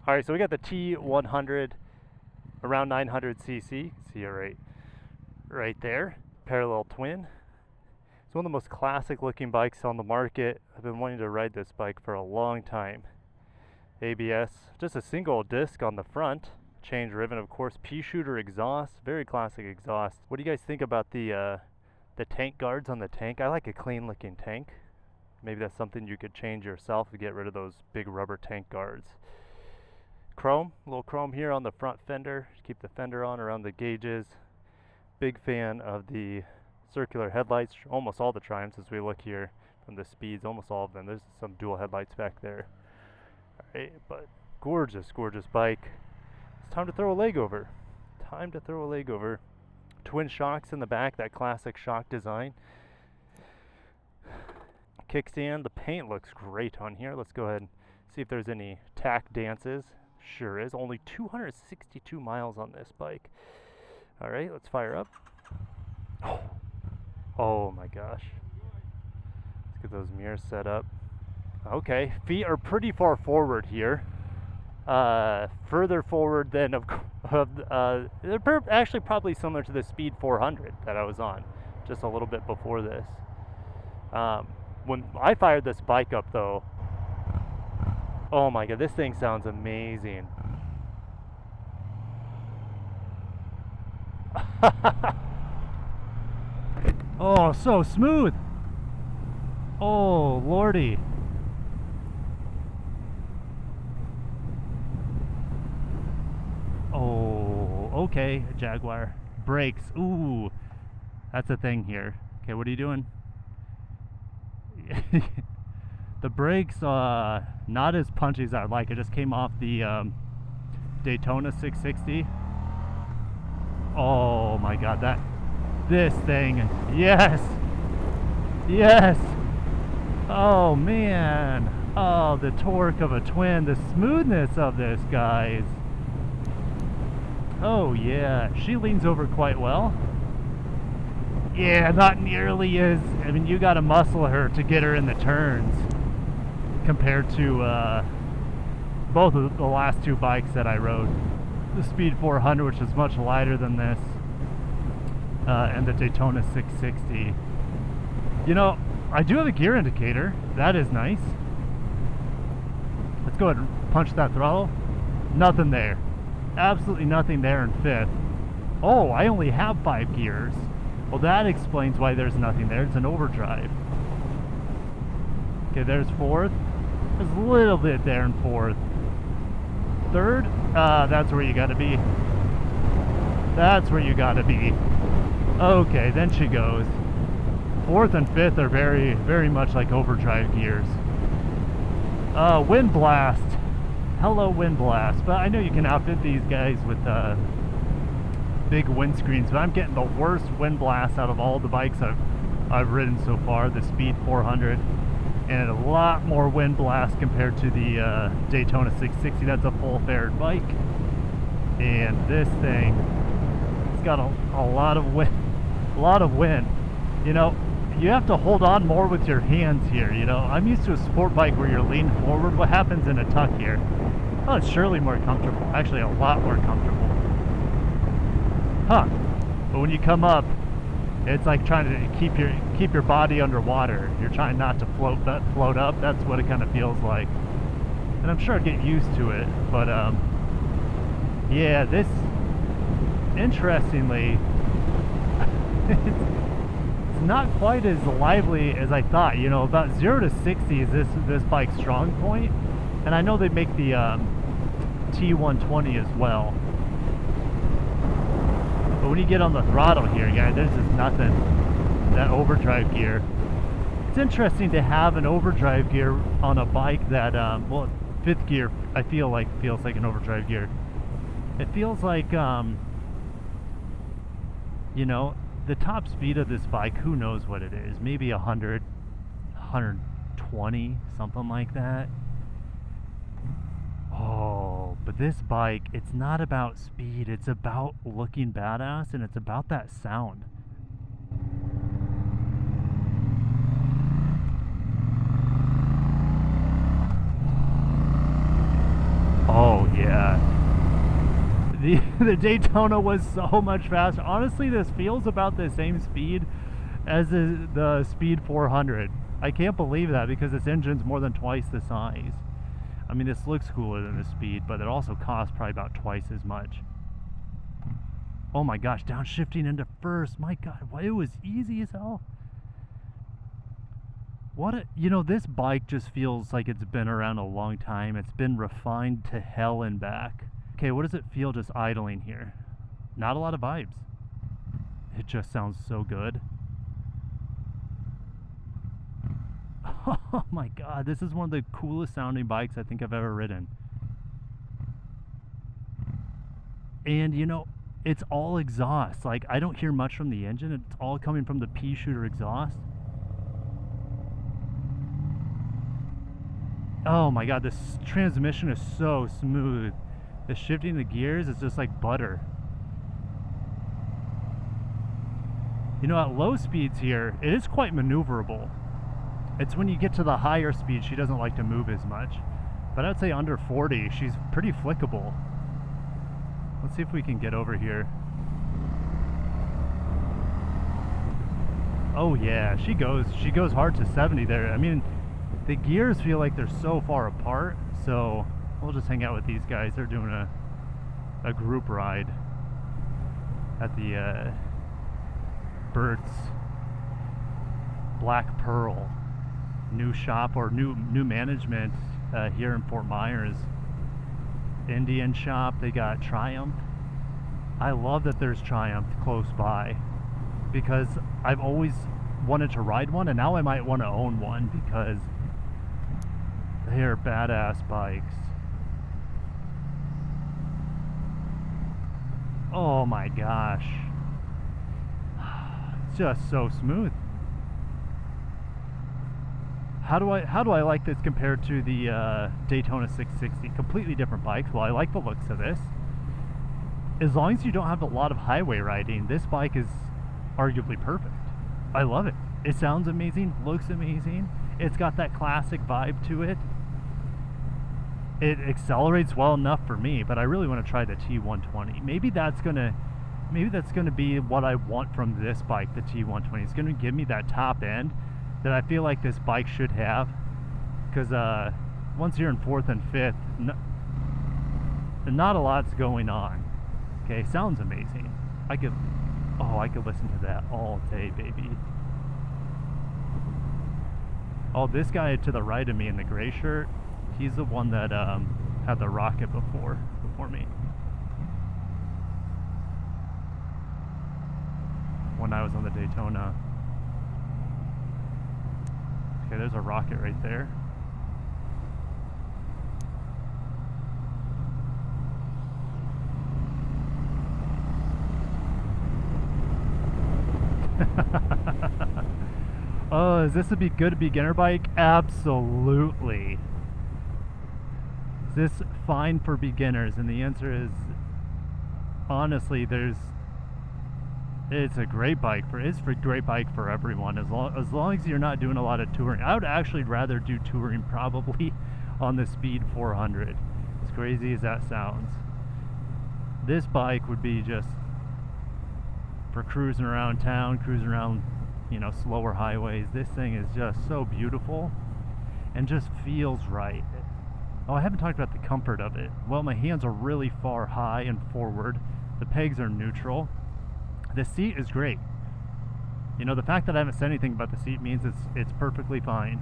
All right, so we got the T100, around 900cc. See it right there. Parallel twin. It's one of the most classic looking bikes on the market. I've been wanting to ride this bike for a long time. ABS, just a single disc on the front. Chain driven, of course. Pea shooter exhaust, very classic exhaust. What do you guys think about the tank guards on the tank? I like a clean looking tank. Maybe that's something you could change yourself to get rid of those big rubber tank guards. Chrome, a little chrome here on the front fender. Keep the fender on around the gauges. Big fan of the circular headlights. Almost all the Triumphs, as we look here from the speeds, almost all of them. There's some dual headlights back there. Alright, but gorgeous, gorgeous bike. It's time to throw a leg over. Time to throw a leg over. Twin shocks in the back, that classic shock design. Kickstand, the paint looks great on here. Let's go ahead and see if there's any tack dances. Sure is. Only 262 miles on this bike. Alright, let's fire up. Oh my gosh. Let's get those mirrors set up. Okay, feet are pretty far forward here. Further forward than they're actually probably similar to the Speed 400 that I was on just a little bit before this. When I fired this bike up though, oh my god, this thing sounds amazing. Oh, so smooth. Oh, lordy. Oh, okay, Jaguar. Brakes, ooh. That's a thing here. Okay, what are you doing? The brakes, not as punchy as I'd like. It just came off the Daytona 660. Oh my god, this thing, yes, yes. Oh man, oh, the torque of a twin, the smoothness of this, guys. Oh yeah, she leans over quite well. Yeah, not nearly as, I mean, you gotta muscle her to get her in the turns compared to both of the last two bikes that I rode. The Speed 400, which is much lighter than this, and the Daytona 660. You know, I do have a gear indicator. That is nice. Let's go ahead and punch that throttle. Nothing there. Absolutely nothing there in fifth. Oh, I only have 5 gears. Well, that explains why there's nothing there. It's an overdrive. Okay, there's fourth. There's a little bit there in fourth. Third, that's where you gotta be. That's where you gotta be. Okay, then she goes. Fourth and fifth are very, very much like overdrive gears. Wind blast. Hello, wind blast. But I know you can outfit these guys with big windscreens, but I'm getting the worst wind blast out of all the bikes I've ridden so far. The Speed 400. And a lot more wind blast compared to the Daytona 660. That's a full-fared bike, and this thing, it's got a lot of wind. A lot of wind. You know, you have to hold on more with your hands here. You know, I'm used to a sport bike where you're leaning forward. What happens in a tuck here? Oh, it's surely more comfortable. Actually, a lot more comfortable. Huh? But when you come up, it's like trying to keep your body underwater. You're trying not to float up. That's what it kind of feels like. And I'm sure I'd get used to it. But yeah, this, interestingly, it's not quite as lively as I thought. You know, about 0 to 60 is this bike's strong point. And I know they make the T120 as well. But when you get on the throttle here, guys, there's just nothing. That overdrive gear. It's interesting to have an overdrive gear on a bike that, well, fifth gear, I feel like feels like an overdrive gear. It feels like, you know, the top speed of this bike, who knows what it is? Maybe 100, 120, something like that. Oh, but this bike, it's not about speed, it's about looking badass, and it's about that sound. Oh yeah. The Daytona was so much faster. Honestly, this feels about the same speed as the Speed 400. I can't believe that because this engine's more than twice the size. I mean, this looks cooler than the Speed, but it also costs probably about twice as much. Oh my gosh, downshifting into first. My God, it was easy as hell. You know, this bike just feels like it's been around a long time. It's been refined to hell and back. Okay, what does it feel just idling here? Not a lot of vibes. It just sounds so good. Oh my God, this is one of the coolest sounding bikes I think I've ever ridden. And you know, it's all exhaust. Like, I don't hear much from the engine. It's all coming from the pea shooter exhaust. Oh my God, this transmission is so smooth. The shifting the gears is just like butter. You know, at low speeds here, it is quite maneuverable. It's when you get to the higher speed, she doesn't like to move as much. But I'd say under 40, she's pretty flickable. Let's see if we can get over here. Oh yeah, she goes hard to 70 there. I mean, the gears feel like they're so far apart, so we'll just hang out with these guys. They're doing a group ride at the Birds Black Pearl new shop, or new management here in Fort Myers. Indian shop. They got Triumph. I love that there's Triumph close by because I've always wanted to ride one, and now I might want to own one because they are badass bikes. Oh my gosh, it's just so smooth. How do I like this compared to the Daytona 660? Completely different bikes. Well, I like the looks of this. As long as you don't have a lot of highway riding, this bike is arguably perfect. I love it. It sounds amazing, looks amazing. It's got that classic vibe to it. It accelerates well enough for me, but I really want to try the T120. Maybe that's gonna be what I want from this bike, the T120. It's gonna give me that top end that I feel like this bike should have, because once you're in 4th and 5th, not a lot's going on. Okay, sounds amazing. I could listen to that all day, baby. Oh, this guy to the right of me in the gray shirt, he's the one that had the Rocket before me. When I was on the Daytona. Okay, there's a Rocket right there. Oh, is this a good beginner bike? Absolutely. Is this fine for beginners? And the answer is, honestly, it's a great bike it's a great bike for everyone, as long as you're not doing a lot of touring. I would actually rather do touring probably on the Speed 400, as crazy as that sounds. This bike would be just for cruising around town, cruising around, you know, slower highways. This thing is just so beautiful and just feels right. Oh, I haven't talked about the comfort of it. Well, my hands are really far high and forward. The pegs are neutral. The seat is great. You know, the fact that I haven't said anything about the seat means it's perfectly fine.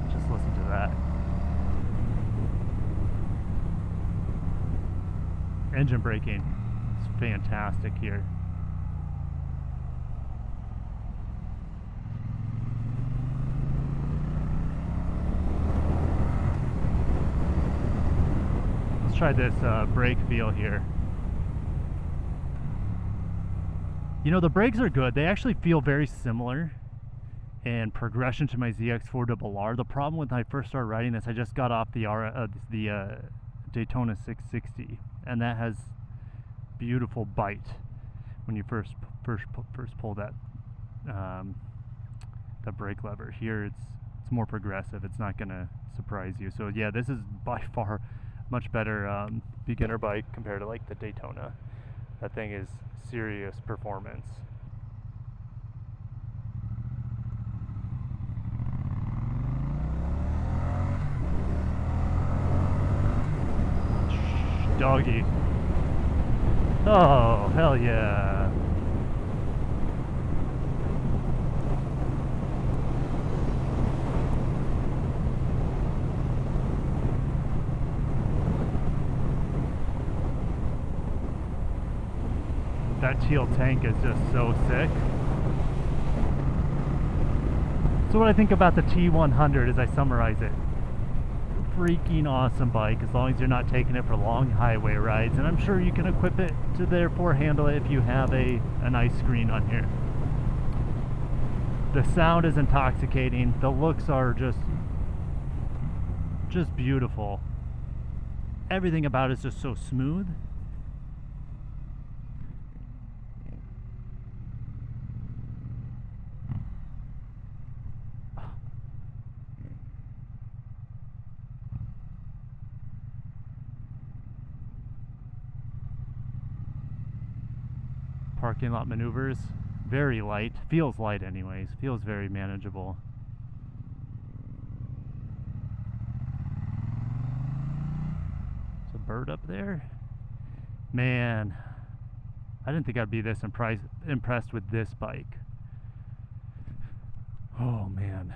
Just listen to that. Engine braking is fantastic here. Let's try this brake feel here. You know, the brakes are good. They actually feel very similar in progression to my ZX4RR. The problem when I first started riding this, I just got off the Daytona 660, and that has beautiful bite when you first pull that the brake lever. Here it's more progressive. It's not gonna surprise you. So yeah, this is by far Much better beginner bike compared to like the Daytona. That thing is serious performance. Doggy. Oh, hell yeah. That teal tank is just so sick. So what I think about the T100 as I summarize it: freaking awesome bike as long as you're not taking it for long highway rides, and I'm sure you can equip it to therefore handle it if you have a nice screen on here. The sound is intoxicating. The looks are just beautiful. Everything about it is just so smooth. Parking lot maneuvers, very light. Feels light anyways. Feels very manageable. There's a bird up there. Man, I didn't think I'd be this impressed with this bike. Oh man.